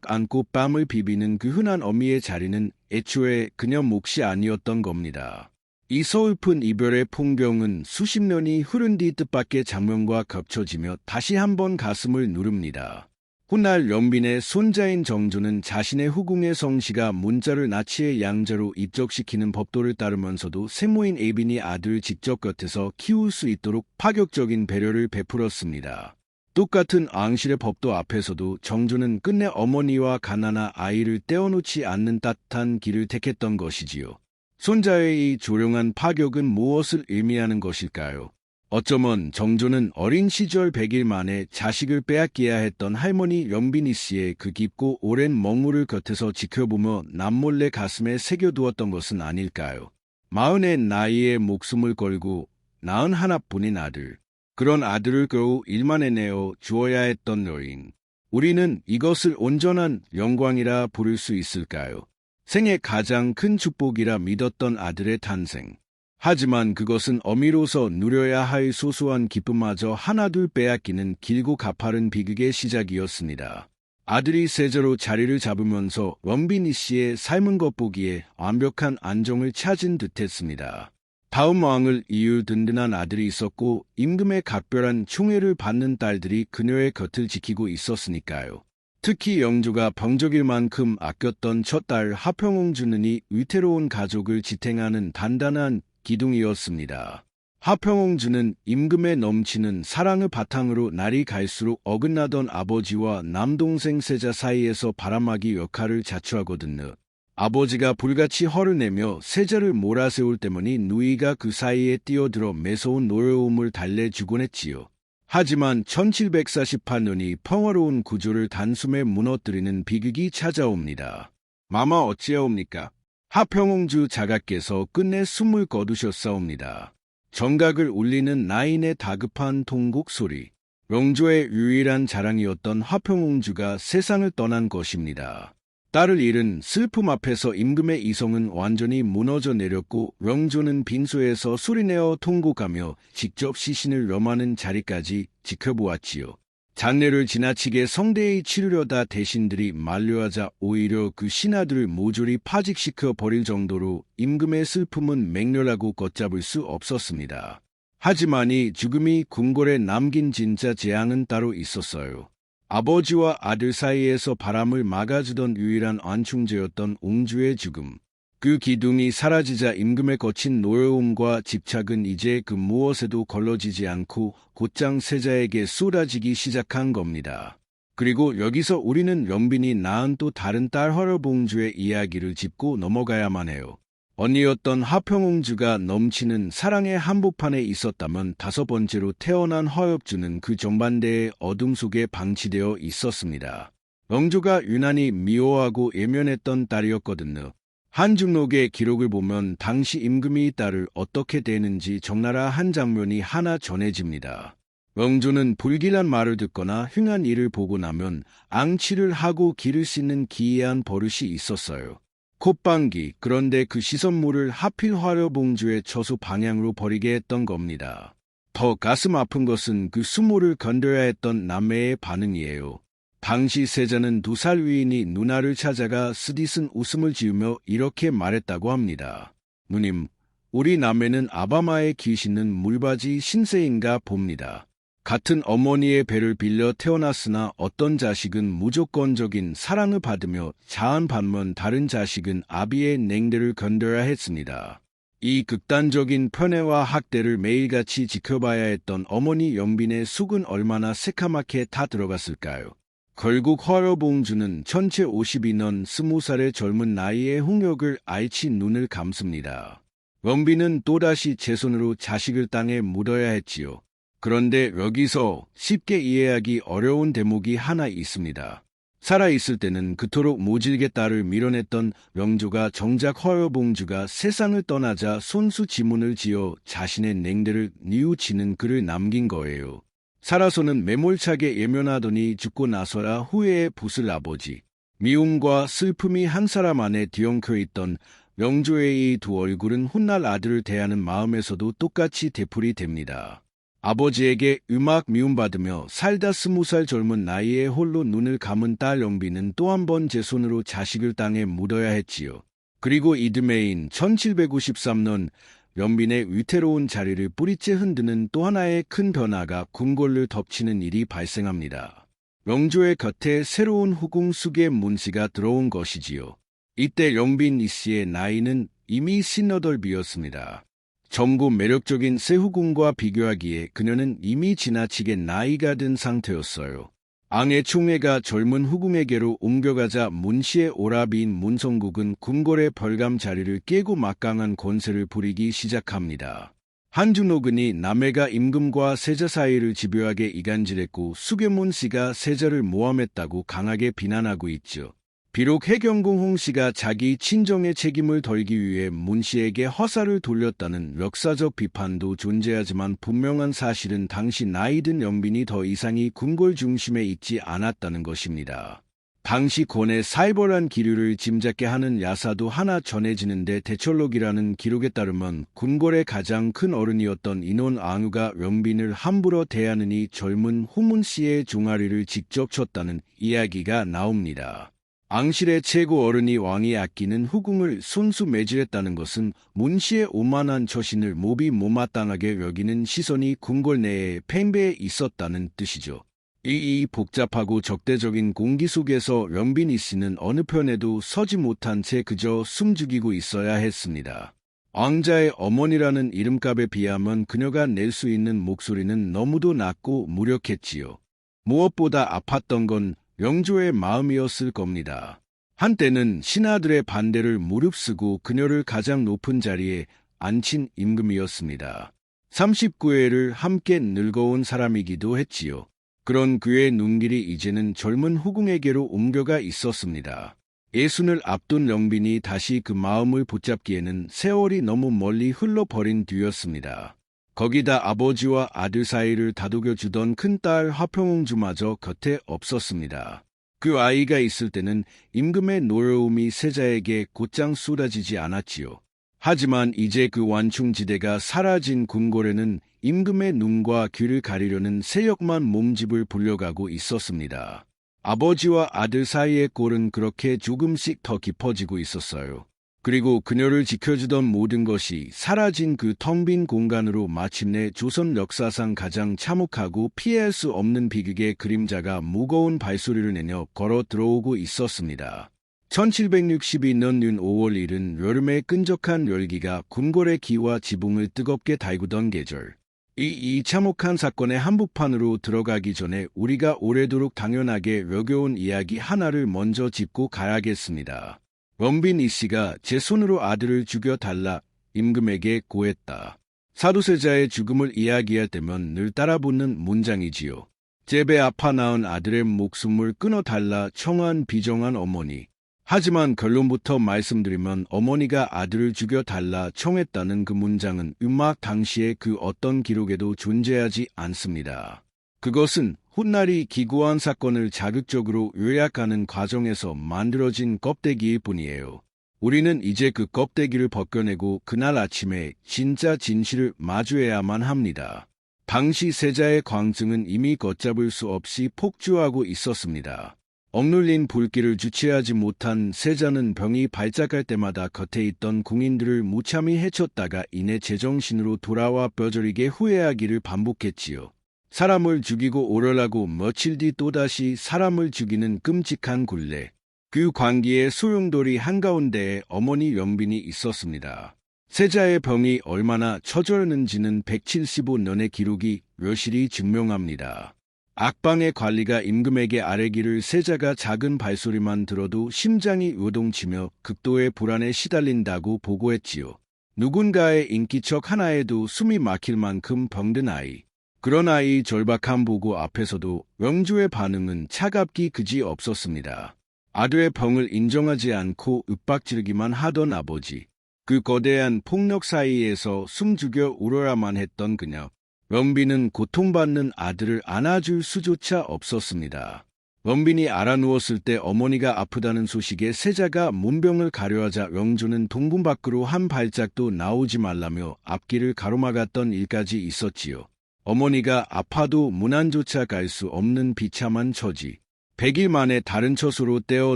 안고 뺨을 비비는 그 흔한 어미의 자리는 애초에 그녀 몫이 아니었던 겁니다. 이 서글픈 이별의 풍경은 수십 년이 흐른 뒤 뜻밖의 장면과 겹쳐지며 다시 한번 가슴을 누릅니다. 훗날 영빈의 손자인 정조는 자신의 후궁의 성씨가 문자를 나치의 양자로 입적시키는 법도를 따르면서도 생모인 애빈이 아들을 직접 곁에서 키울 수 있도록 파격적인 배려를 베풀었습니다. 똑같은 앙실의 법도 앞에서도 정조는 끝내 어머니와 가난한 아이를 떼어놓지 않는 따뜻한 길을 택했던 것이지요. 손자의 이 조용한 파격은 무엇을 의미하는 것일까요? 어쩌면 정조는 어린 시절 100일 만에 자식을 빼앗겨야 했던 할머니 영빈이 씨의 그 깊고 오랜 멍울을 곁에서 지켜보며 남몰래 가슴에 새겨두었던 것은 아닐까요? 40의 나이에 목숨을 걸고 낳은 하나뿐인 아들. 그런 아들을 겨우 일만에 내어 주어야 했던 여인. 우리는 이것을 온전한 영광이라 부를 수 있을까요? 생애 가장 큰 축복이라 믿었던 아들의 탄생. 하지만 그것은 어미로서 누려야 할 소소한 기쁨마저 하나둘 빼앗기는 길고 가파른 비극의 시작이었습니다. 아들이 세자로 자리를 잡으면서 영빈이 씨의 삶은 겉보기에 완벽한 안정을 찾은 듯했습니다. 다음 왕을 이을 든든한 아들이 있었고 임금의 각별한 총애를 받는 딸들이 그녀의 곁을 지키고 있었으니까요. 특히 영조가 병적일 만큼 아꼈던 첫 딸 하평옹주는 위태로운 가족을 지탱하는 단단한 기둥이었습니다. 하평옹주는 임금에 넘치는 사랑을 바탕으로 날이 갈수록 어긋나던 아버지와 남동생 세자 사이에서 바람막이 역할을 자처하거든요. 아버지가 불같이 화를 내며 세자를 몰아세울 때문에 누이가 그 사이에 뛰어들어 매서운 노여움을 달래주곤 했지요. 하지만 1748년이 평화로운 구조를 단숨에 무너뜨리는 비극이 찾아옵니다. 마마 어찌하옵니까? 하평옹주 자가께서 끝내 숨을 거두셨사옵니다. 정각을 울리는 나인의 다급한 통곡 소리. 영조의 유일한 자랑이었던 하평옹주가 세상을 떠난 것입니다. 딸을 잃은 슬픔 앞에서 임금의 이성은 완전히 무너져 내렸고 영조는 빈소에서 소리내어 통곡하며 직접 시신을 염하는 자리까지 지켜보았지요. 장례를 지나치게 성대히 치르려다 대신들이 만류하자 오히려 그 신하들을 모조리 파직시켜 버릴 정도로 임금의 슬픔은 맹렬하고 걷잡을 수 없었습니다. 하지만 이 죽음이 궁궐에 남긴 진짜 재앙은 따로 있었어요. 아버지와 아들 사이에서 바람을 막아주던 유일한 안충제였던 옹주의 죽음. 그 기둥이 사라지자 임금의 거친 노여움과 집착은 이제 그 무엇에도 걸러지지 않고 곧장 세자에게 쏟아지기 시작한 겁니다. 그리고 여기서 우리는 영빈이 낳은 또 다른 딸 화려봉주의 이야기를 짚고 넘어가야만 해요. 언니였던 하평옹주가 넘치는 사랑의 한복판에 있었다면 다섯 번째로 태어난 화엽주는 그 정반대의 어둠 속에 방치되어 있었습니다. 영조가 유난히 미워하고 예면했던 딸이었거든요. 한중록의 기록을 보면 당시 임금이 딸을 어떻게 대했는지 적나라 한 장면이 하나 전해집니다. 영조는 불길한 말을 듣거나 흉한 일을 보고 나면 앙치를 하고 기를 씻는 기이한 버릇이 있었어요. 콧방귀, 그런데 그 시선물을 하필 화려봉주의 처소 방향으로 버리게 했던 겁니다. 더 가슴 아픈 것은 그 수모를 건드려야 했던 남매의 반응이에요. 당시 세자는 2살 위인이 누나를 찾아가 쓰디쓴 웃음을 지으며 이렇게 말했다고 합니다. 누님, 우리 남매는 아바마의 귀신은 물바지 신세인가 봅니다. 같은 어머니의 배를 빌려 태어났으나 어떤 자식은 무조건적인 사랑을 받으며 자한 반면 다른 자식은 아비의 냉대를 건드려야 했습니다. 이 극단적인 편애와 학대를 매일같이 지켜봐야 했던 어머니 영빈의 속은 얼마나 새카맣게 타 들어갔을까요? 결국 허여봉주는 1752년 20살의 젊은 나이에 홍역을 앓지 눈을 감습니다. 영빈은 또다시 제 손으로 자식을 땅에 묻어야 했지요. 그런데 여기서 쉽게 이해하기 어려운 대목이 하나 있습니다. 살아있을 때는 그토록 모질게 딸을 밀어냈던 영조가 정작 허여봉주가 세상을 떠나자 손수 지문을 지어 자신의 냉대를 뉘우치는 글을 남긴 거예요. 살아서는 매몰차게 예면하더니 죽고 나서야 후회의 붓을 아버지. 미움과 슬픔이 한 사람 안에 뒤엉켜 있던 영조의 이 두 얼굴은 훗날 아들을 대하는 마음에서도 똑같이 되풀이 됩니다. 아버지에게 음악 미움받으며 살다 20살 젊은 나이에 홀로 눈을 감은 딸 영빈은 또 한 번 제 손으로 자식을 땅에 묻어야 했지요. 그리고 이듬해인 1753년 영빈의 위태로운 자리를 뿌리째 흔드는 또 하나의 큰 변화가 궁궐을 덮치는 일이 발생합니다. 영조의 곁에 새로운 후궁 숙의 문씨가 들어온 것이지요. 이때 영빈 이씨의 나이는 이미 58이었습니다. 젊고 매력적인 새 후궁과 비교하기에 그녀는 이미 지나치게 나이가 든 상태였어요. 앙의 총애가 젊은 후궁에게로 옮겨가자 문씨의 오라비인 문성국은 궁궐의 벌감 자리를 깨고 막강한 권세를 부리기 시작합니다. 한준호근이 남해가 임금과 세자 사이를 집요하게 이간질했고 수괴문 씨가 세자를 모함했다고 강하게 비난하고 있죠. 비록 해경궁 홍씨가 자기 친정의 책임을 덜기 위해 문 씨에게 허사를 돌렸다는 역사적 비판도 존재하지만 분명한 사실은 당시 나이든 영빈이 더 이상이 궁궐 중심에 있지 않았다는 것입니다. 당시 권의 살벌한 기류를 짐작게 하는 야사도 하나 전해지는데 대철록이라는 기록에 따르면 궁궐의 가장 큰 어른이었던 인원 앙우가 영빈을 함부로 대하느니 젊은 후문 씨의 종아리를 직접 쳤다는 이야기가 나옵니다. 앙실의 최고 어른이 왕이 아끼는 후궁을 손수 매질했다는 것은 문 씨의 오만한 처신을 몹이 못마땅하게 여기는 시선이 궁궐 내에 팽배해 있었다는 뜻이죠. 이 복잡하고 적대적인 공기 속에서 영빈 이씨는 어느 편에도 서지 못한 채 그저 숨죽이고 있어야 했습니다. 왕자의 어머니라는 이름값에 비하면 그녀가 낼 수 있는 목소리는 너무도 낮고 무력했지요. 무엇보다 아팠던 건 영조의 마음이었을 겁니다. 한때는 신하들의 반대를 무릅쓰고 그녀를 가장 높은 자리에 앉힌 임금이었습니다. 39회를 함께 늙어온 사람이기도 했지요. 그런 그의 눈길이 이제는 젊은 후궁에게로 옮겨가 있었습니다. 예순을 앞둔 영빈이 다시 그 마음을 붙잡기에는 세월이 너무 멀리 흘러버린 뒤였습니다. 거기다 아버지와 아들 사이를 다독여주던 큰딸 화평옹주마저 곁에 없었습니다. 그 아이가 있을 때는 임금의 노여움이 세자에게 곧장 쏟아지지 않았지요. 하지만 이제 그 완충지대가 사라진 궁궐에는 임금의 눈과 귀를 가리려는 세력만 몸집을 불려가고 있었습니다. 아버지와 아들 사이의 꼴은 그렇게 조금씩 더 깊어지고 있었어요. 그리고 그녀를 지켜주던 모든 것이 사라진 그 텅 빈 공간으로 마침내 조선 역사상 가장 참혹하고 피할 수 없는 비극의 그림자가 무거운 발소리를 내며 걸어 들어오고 있었습니다. 1762년 5월 1일 여름의 끈적한 열기가 궁궐의 기와 지붕을 뜨겁게 달구던 계절. 이 참혹한 사건의 한복판으로 들어가기 전에 우리가 오래도록 당연하게 여겨온 이야기 하나를 먼저 짚고 가야겠습니다. 영빈 이씨가 제 손으로 아들을 죽여달라 임금에게 고했다. 사도세자의 죽음을 이야기할 때면 늘 따라붙는 문장이지요. 제 배 아파 낳은 아들의 목숨을 끊어달라 청한 비정한 어머니. 하지만 결론부터 말씀드리면 어머니가 아들을 죽여달라 청했다는 그 문장은 음악 당시의 그 어떤 기록에도 존재하지 않습니다. 그것은 훗날이 기구한 사건을 자극적으로 요약하는 과정에서 만들어진 껍데기일 뿐이에요. 우리는 이제 그 껍데기를 벗겨내고 그날 아침에 진짜 진실을 마주해야만 합니다. 당시 세자의 광증은 이미 걷잡을 수 없이 폭주하고 있었습니다. 억눌린 불길을 주체하지 못한 세자는 병이 발작할 때마다 겉에 있던 궁인들을 무참히 해쳤다가 이내 제정신으로 돌아와 뼈저리게 후회하기를 반복했지요. 사람을 죽이고 오열하고 며칠 뒤 또다시 사람을 죽이는 끔찍한 굴레. 그 광기의 소용돌이 한가운데에 어머니 영빈이 있었습니다. 세자의 병이 얼마나 처절했는지는 175년의 기록이 묘실히 증명합니다. 악방의 관리가 임금에게 아뢰기를 세자가 작은 발소리만 들어도 심장이 요동치며 극도의 불안에 시달린다고 보고했지요. 누군가의 인기척 하나에도 숨이 막힐 만큼 병든 아이. 그런 아이 절박한 보고 앞에서도 영주의 반응은 차갑기 그지 없었습니다. 아들의 병을 인정하지 않고 윽박지르기만 하던 아버지. 그 거대한 폭력 사이에서 숨죽여 울어야만 했던 그녀. 영빈은 고통받는 아들을 안아줄 수조차 없었습니다. 영빈이 알아누웠을 때 어머니가 아프다는 소식에 세자가 문병을 가려하자 영주는 동궁 밖으로 한 발짝도 나오지 말라며 앞길을 가로막았던 일까지 있었지요. 어머니가 아파도 문안조차 갈 수 없는 비참한 처지. 100일 만에 다른 처소로 떼어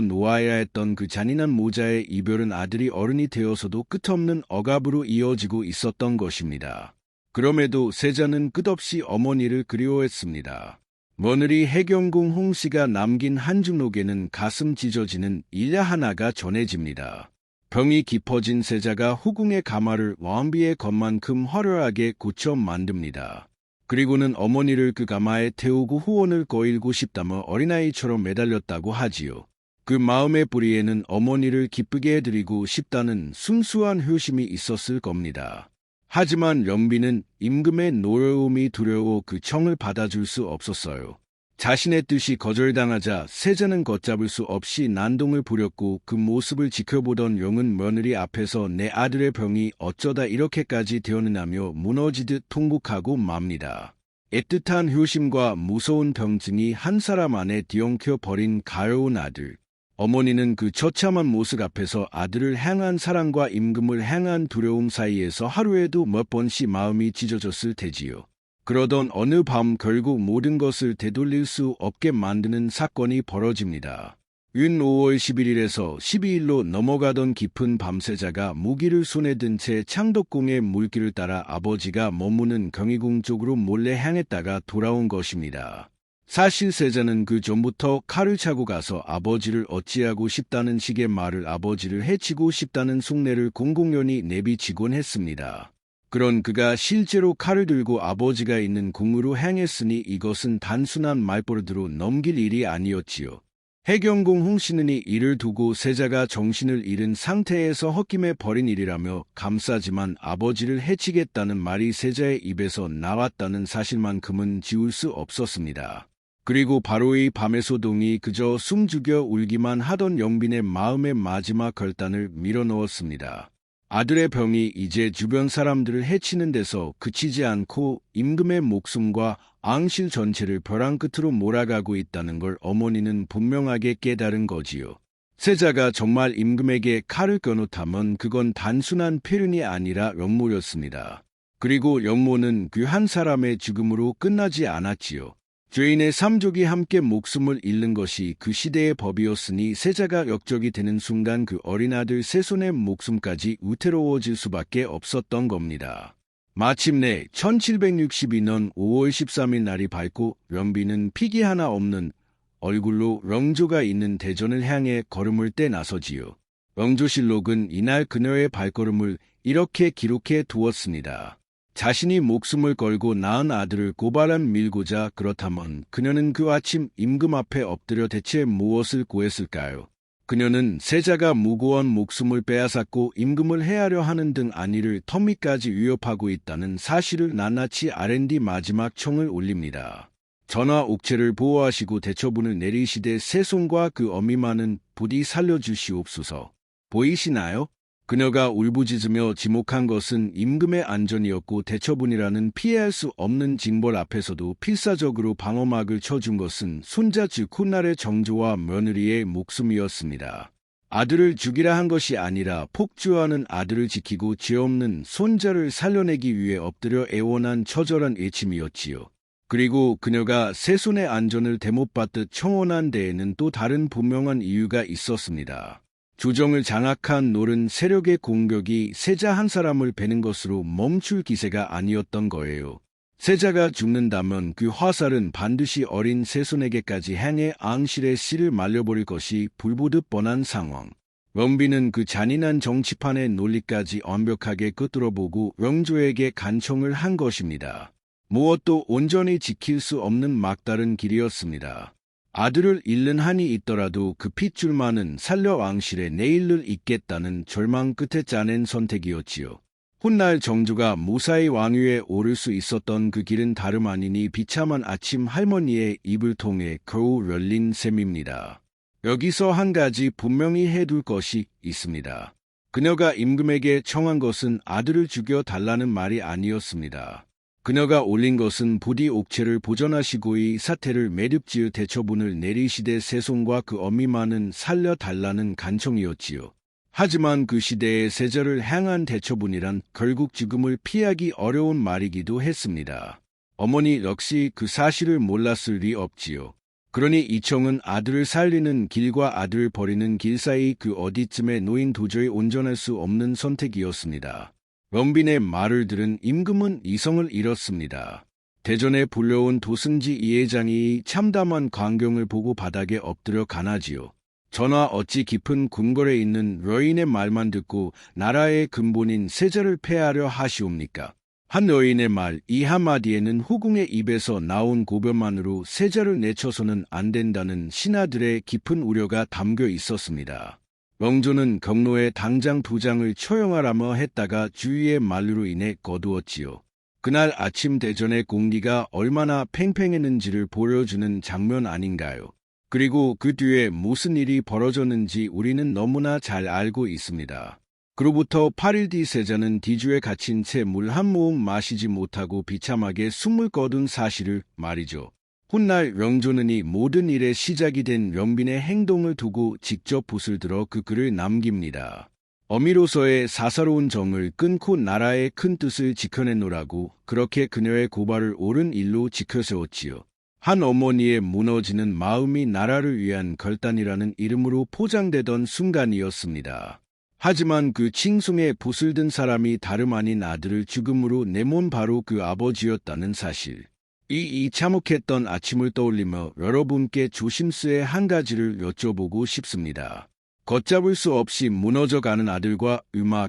놓아야 했던 그 잔인한 모자의 이별은 아들이 어른이 되어서도 끝없는 억압으로 이어지고 있었던 것입니다. 그럼에도 세자는 끝없이 어머니를 그리워했습니다. 며느리 해경궁 홍씨가 남긴 한중록에는 가슴 찢어지는 일야 하나가 전해집니다. 병이 깊어진 세자가 후궁의 가마를 왕비의 것만큼 화려하게 고쳐 만듭니다. 그리고는 어머니를 그 가마에 태우고 후원을 거일고 싶다며 어린아이처럼 매달렸다고 하지요. 그 마음의 뿌리에는 어머니를 기쁘게 해드리고 싶다는 순수한 효심이 있었을 겁니다. 하지만 영빈은 임금의 노여움이 두려워 그 청을 받아줄 수 없었어요. 자신의 뜻이 거절당하자 세자는 걷잡을 수 없이 난동을 부렸고 그 모습을 지켜보던 영은 며느리 앞에서 내 아들의 병이 어쩌다 이렇게까지 되었느냐며 무너지듯 통곡하고 맙니다. 애틋한 효심과 무서운 병증이 한 사람 안에 뒤엉켜 버린 가여운 아들. 어머니는 그 처참한 모습 앞에서 아들을 향한 사랑과 임금을 향한 두려움 사이에서 하루에도 몇 번씩 마음이 찢어졌을 테지요. 그러던 어느 밤 결국 모든 것을 되돌릴 수 없게 만드는 사건이 벌어집니다. 윤 5월 11일에서 12일로 넘어가던 깊은 밤 세자가 무기를 손에 든 채 창덕궁의 물길을 따라 아버지가 머무는 경희궁 쪽으로 몰래 향했다가 돌아온 것입니다. 사실 세자는 그 전부터 칼을 차고 가서 아버지를 어찌하고 싶다는 식의 말을 아버지를 해치고 싶다는 속내를 공공연히 내비치곤 했습니다. 그런 그가 실제로 칼을 들고 아버지가 있는 궁으로 향했으니 이것은 단순한 말버릇으로 넘길 일이 아니었지요. 해경궁 홍씨는 이를 두고 세자가 정신을 잃은 상태에서 헛김에 벌인 일이라며 감싸지만 아버지를 해치겠다는 말이 세자의 입에서 나왔다는 사실만큼은 지울 수 없었습니다. 그리고 바로 이 밤의 소동이 그저 숨죽여 울기만 하던 영빈의 마음의 마지막 결단을 밀어넣었습니다. 아들의 병이 이제 주변 사람들을 해치는 데서 그치지 않고 임금의 목숨과 앙실 전체를 벼랑 끝으로 몰아가고 있다는 걸 어머니는 분명하게 깨달은 거지요. 세자가 정말 임금에게 칼을 꺼놓다면 그건 단순한 폐륜이 아니라 역모였습니다. 그리고 역모는 그 한 사람의 죽음으로 끝나지 않았지요. 죄인의 삼족이 함께 목숨을 잃는 것이 그 시대의 법이었으니 세자가 역적이 되는 순간 그 어린아들 세손의 목숨까지 위태로워질 수밖에 없었던 겁니다. 마침내 1762년 5월 13일 날이 밝고 영빈은 픽이 하나 없는 얼굴로 영조가 있는 대전을 향해 걸음을 떼 나서지요. 영조실록은 이날 그녀의 발걸음을 이렇게 기록해 두었습니다. 자신이 목숨을 걸고 낳은 아들을 고발한 밀고자 그렇다면 그녀는 그 아침 임금 앞에 엎드려 대체 무엇을 구했을까요? 그녀는 세자가 무고한 목숨을 빼앗았고 임금을 해하려 하는 등 안위를 턱밑까지 위협하고 있다는 사실을 낱낱이 R&D 마지막 청을 올립니다. 전하 옥체를 보호하시고 대처분을 내리시되 세손과 그 어미만은 부디 살려주시옵소서. 보이시나요? 그녀가 울부짖으며 지목한 것은 임금의 안전이었고 대처분이라는 피해할 수 없는 징벌 앞에서도 필사적으로 방어막을 쳐준 것은 손자 즉 훗날의 정조와 며느리의 목숨이었습니다. 아들을 죽이라 한 것이 아니라 폭주하는 아들을 지키고 죄 없는 손자를 살려내기 위해 엎드려 애원한 처절한 애침이었지요. 그리고 그녀가 세손의 안전을 대못받듯 청혼한 데에는 또 다른 분명한 이유가 있었습니다. 조정을 장악한 노른 세력의 공격이 세자 한 사람을 베는 것으로 멈출 기세가 아니었던 거예요. 세자가 죽는다면 그 화살은 반드시 어린 세손에게까지 향해 앙실의 씨를 말려버릴 것이 불보듯 뻔한 상황. 럼비는 그 잔인한 정치판의 논리까지 완벽하게 끄뚫어보고 영조에게 간청을 한 것입니다. 무엇도 온전히 지킬 수 없는 막다른 길이었습니다. 아들을 잃는 한이 있더라도 그 핏줄만은 살려 앙실에 내일을 잇겠다는 절망 끝에 짜낸 선택이었지요. 훗날 정조가 무사히 왕위에 오를 수 있었던 그 길은 다름 아니니 비참한 아침 할머니의 입을 통해 겨우 열린 셈입니다. 여기서 한 가지 분명히 해둘 것이 있습니다. 그녀가 임금에게 청한 것은 아들을 죽여 달라는 말이 아니었습니다. 그녀가 올린 것은 부디 옥체를 보전하시고의 사태를 매듭지을 대처분을 내리시되 세손과 그 어미만은 살려달라는 간청이었지요. 하지만 그 시대의 세자를 향한 대처분이란 결국 죽음을 피하기 어려운 말이기도 했습니다. 어머니 역시 그 사실을 몰랐을 리 없지요. 그러니 이청은 아들을 살리는 길과 아들을 버리는 길 사이 그 어디쯤에 놓인 도저히 온전할 수 없는 선택이었습니다. 럼빈의 말을 들은 임금은 이성을 잃었습니다. 대전에 불려온 도승지 이해장이 참담한 광경을 보고 바닥에 엎드려 가나지요. 전하 어찌 깊은 궁궐에 있는 여인의 말만 듣고 나라의 근본인 세자를 폐하려 하시옵니까? 한 여인의 말 이 한마디에는 후궁의 입에서 나온 고변만으로 세자를 내쳐서는 안 된다는 신하들의 깊은 우려가 담겨 있었습니다. 영조는 경로에 당장 도장을 처형하라며 했다가 주위의 만류로 인해 거두었지요. 그날 아침 대전의 공기가 얼마나 팽팽했는지를 보여주는 장면 아닌가요? 그리고 그 뒤에 무슨 일이 벌어졌는지 우리는 너무나 잘 알고 있습니다. 그로부터 8일 뒤 세자는 뒤주에 갇힌 채 물 한 모금 마시지 못하고 비참하게 숨을 거둔 사실을 말이죠. 훗날 영조는 이 모든 일의 시작이 된 럼빈의 행동을 두고 직접 붓을 들어 그 글을 남깁니다. 어미로서의 사사로운 정을 끊고 나라의 큰 뜻을 지켜내노라고 그렇게 그녀의 고발을 옳은 일로 지켜세웠지요. 한 어머니의 무너지는 마음이 나라를 위한 결단이라는 이름으로 포장되던 순간이었습니다. 하지만 그 칭송에 붓을 든 사람이 다름 아닌 아들을 죽음으로 내몬 바로 그 아버지였다는 사실. 이 참혹했던 아침을 떠올리며 여러분께 조심스레 한 가지를 여쭤보고 싶습니다. 걷잡을 수 없이 무너져가는 아들과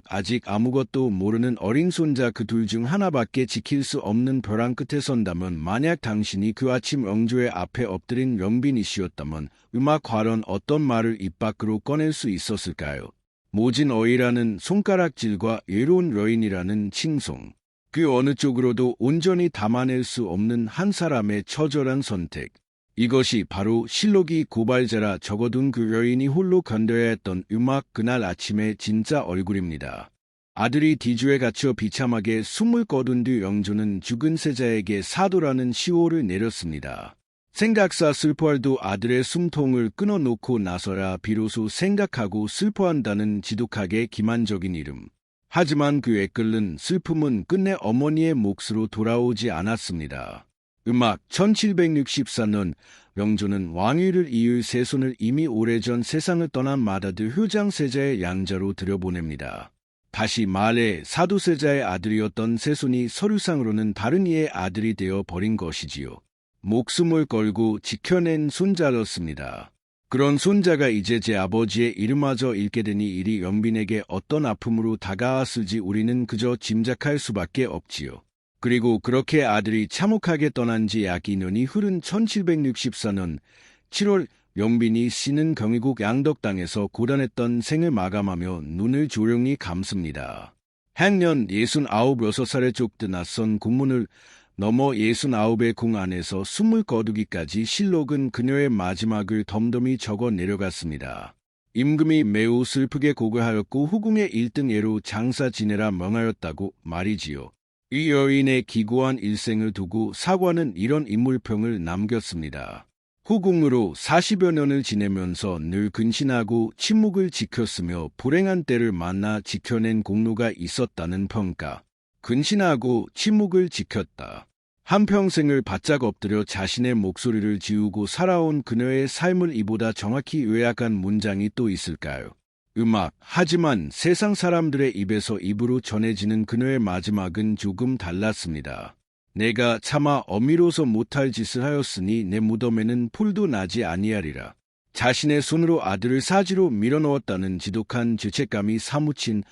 아직 아무것도 모르는 어린 손자 그 둘 중 하나밖에 지킬 수 없는 벼랑 끝에 선다면 만약 당신이 그 아침 영조의 앞에 엎드린 럼빈이시였다면 과연 어떤 말을 입 밖으로 꺼낼 수 있었을까요? 모진 어이라는 손가락질과 예로운 여인이라는 칭송. 그 어느 쪽으로도 온전히 담아낼 수 없는 한 사람의 처절한 선택. 이것이 바로 실록이 고발자라 적어둔 그 여인이 홀로 견뎌야 했던 그날 아침의 진짜 얼굴입니다. 아들이 뒤주에 갇혀 비참하게 숨을 거둔 뒤 영조는 죽은 세자에게 사도라는 시호를 내렸습니다. 생각사 슬퍼할도 아들의 숨통을 끊어놓고 나서야 비로소 생각하고 슬퍼한다는 지독하게 기만적인 이름. 하지만 그의 끓는 슬픔은 끝내 어머니의 몫으로 돌아오지 않았습니다. 1764년 영조는 왕위를 이을 세손을 이미 오래전 세상을 떠난 맏아들 효장세자의 양자로 들여보냅니다. 다시 말해 사도세자의 아들이었던 세손이 서류상으로는 다른 이의 아들이 되어 버린 것이지요. 목숨을 걸고 지켜낸 손자였습니다. 그런 손자가 이제 제 아버지의 이름마저 잃게 되니 일이 영빈에게 어떤 아픔으로 다가왔을지 우리는 그저 짐작할 수밖에 없지요. 그리고 그렇게 아들이 참혹하게 떠난 지 약 2년이 흐른 1764년 7월 영빈이 씨는 경희국 양덕당에서 고단했던 생을 마감하며 눈을 조용히 감습니다. 행년 69-6살에 쫓듯 낯선 국문을 넘어 69의 궁 안에서 숨을 거두기까지 실록은 그녀의 마지막을 덤덤히 적어 내려갔습니다. 임금이 매우 슬프게 고개하였고 후궁의 1등애로 장사 지내라 명하였다고 말이지요. 이 여인의 기고한 일생을 두고 사관은 이런 인물평을 남겼습니다. 후궁으로 40여 년을 지내면서 늘 근신하고 침묵을 지켰으며 불행한 때를 만나 지켜낸 공로가 있었다는 평가. 근신하고 침묵을 지켰다. 한평생을 바짝 엎드려 자신의 목소리를 지우고 살아온 그녀의 삶을 이보다 정확히 요약한 문장이 또 있을까요? 하지만 세상 사람들의 입에서 입으로 전해지는 그녀의 마지막은 조금 달랐습니다. 내가 차마 어미로서 못할 짓을 하였으니 내 무덤에는 풀도 나지 아니하리라. 자신의 손으로 아들을 사지로 밀어넣었다는 지독한 죄책감이 사무친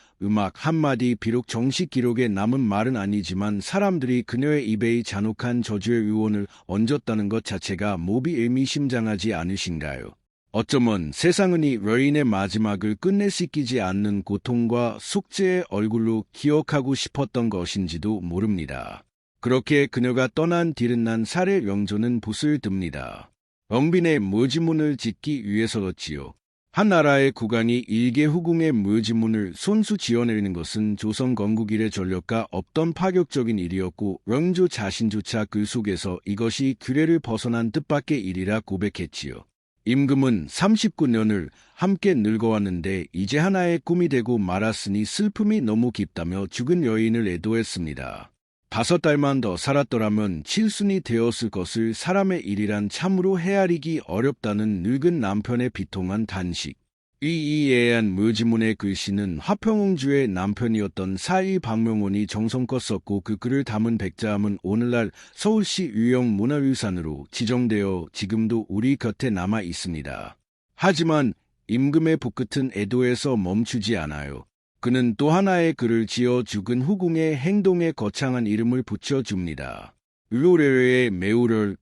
한마디. 비록 정식 기록에 남은 말은 아니지만 사람들이 그녀의 입에 이 잔혹한 저주의 유언을 얹었다는 것 자체가 몹이 의미심장하지 않으신가요? 어쩌면 세상은 이 여인의 마지막을 끝내 씻기지 않는 고통과 속죄의 얼굴로 기억하고 싶었던 것인지도 모릅니다. 그렇게 그녀가 떠난 뒤른 난 살해 명조는 붓을 듭니다. 영빈의 묘지문을 짓기 위해서였지요. 한 나라의 국왕이 일개 후궁의 묘지문을 손수 지어내리는 것은 조선 건국 이래 전례가 없던 파격적인 일이었고 영조 자신조차 그 속에서 이것이 규례를 벗어난 뜻밖의 일이라 고백했지요. 임금은 39년을 함께 늙어왔는데 이제 하나의 꿈이 되고 말았으니 슬픔이 너무 깊다며 죽은 여인을 애도했습니다. 5달만 더 살았더라면 칠순이 되었을 것을 사람의 일이란 참으로 헤아리기 어렵다는 늙은 남편의 비통한 단식. 이 애한 묘지문의 글씨는 화평옹주의 남편이었던 사이 박명원이 정성껏 썼고 그 글을 담은 백자함은 오늘날 서울시 유형문화유산으로 지정되어 지금도 우리 곁에 남아 있습니다. 하지만 임금의 붓끝은 애도에서 멈추지 않아요. 그는 또 하나의 글을 지어 죽은 후궁의 행동에 거창한 이름을 붙여줍니다. 율로레의 매우럴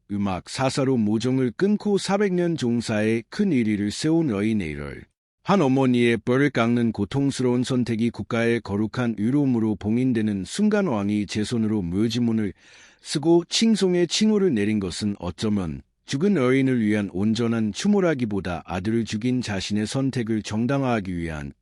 사사로 모종을 끊고 400년 종사에 큰 일위를 세운 여인의 일월. 한 어머니의 뼈를 깎는 고통스러운 선택이 국가의 거룩한 의로움으로 봉인되는 순간 왕이 제 손으로 묘지문을 쓰고 칭송의 칭호를 내린 것은 어쩌면 죽은 여인을 위한 온전한 추모라기보다 아들을 죽인 자신의 선택을 정당화하기 위한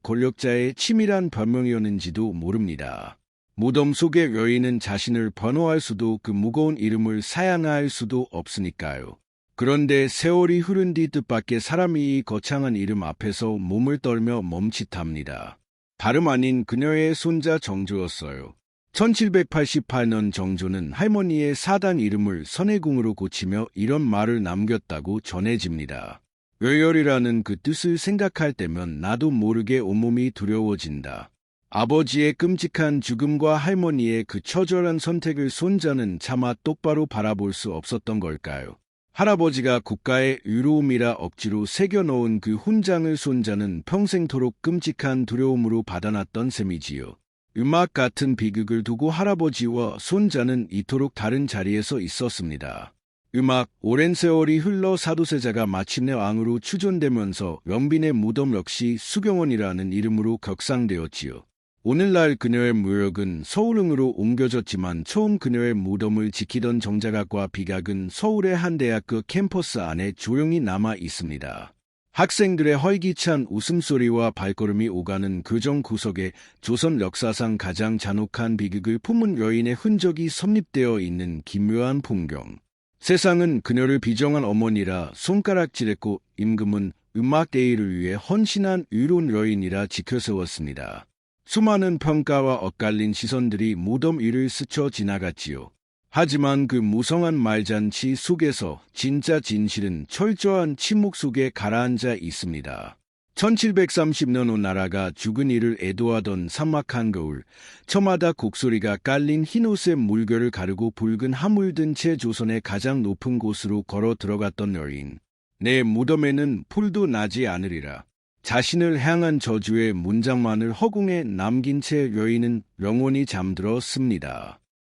권력자의 치밀한 변명이었는지도 모릅니다. 무덤 속의 여인은 자신을 번호할 수도 그 무거운 이름을 사양할 수도 없으니까요. 그런데 세월이 흐른 뒤 뜻밖의 사람이 이 거창한 이름 앞에서 몸을 떨며 멈칫합니다. 다름 아닌 그녀의 손자 정조였어요. 1788년 정조는 할머니의 사당 이름을 선혜궁으로 고치며 이런 말을 남겼다고 전해집니다. 외열이라는 그 뜻을 생각할 때면 나도 모르게 온몸이 두려워진다. 아버지의 끔찍한 죽음과 할머니의 그 처절한 선택을 손자는 차마 똑바로 바라볼 수 없었던 걸까요? 할아버지가 국가의 의로움이라 억지로 새겨놓은 그 훈장을 손자는 평생토록 끔찍한 두려움으로 받아놨던 셈이지요. 같은 비극을 두고 할아버지와 손자는 이토록 다른 자리에서 있었습니다. 오랜 세월이 흘러 사도세자가 마침내 왕으로 추존되면서 영빈의 무덤 역시 수경원이라는 이름으로 격상되었지요. 오늘날 그녀의 묘역은 서울흥으로 옮겨졌지만 처음 그녀의 무덤을 지키던 정자각과 비각은 서울의 한 대학교 캠퍼스 안에 조용히 남아 있습니다. 학생들의 활기찬 웃음소리와 발걸음이 오가는 교정 구석에 조선 역사상 가장 잔혹한 비극을 품은 여인의 흔적이 섭립되어 있는 기묘한 풍경. 세상은 그녀를 비정한 어머니라 손가락질했고 임금은 음악대의를 위해 헌신한 의로운 여인이라 지켜세웠습니다. 수많은 평가와 엇갈린 시선들이 무덤 위를 스쳐 지나갔지요. 하지만 그 무성한 말잔치 속에서 진짜 진실은 철저한 침묵 속에 가라앉아 있습니다. 1730년 후 나라가 죽은 이를 애도하던 삭막한 거울, 처마다 곡소리가 깔린 흰옷에 물결을 가르고 붉은 하물 든 채 조선의 가장 높은 곳으로 걸어 들어갔던 여인. 내 무덤에는 풀도 나지 않으리라. 자신을 향한 저주의 문장만을 허공에 남긴 채 여인은 영원히 잠들었습니다.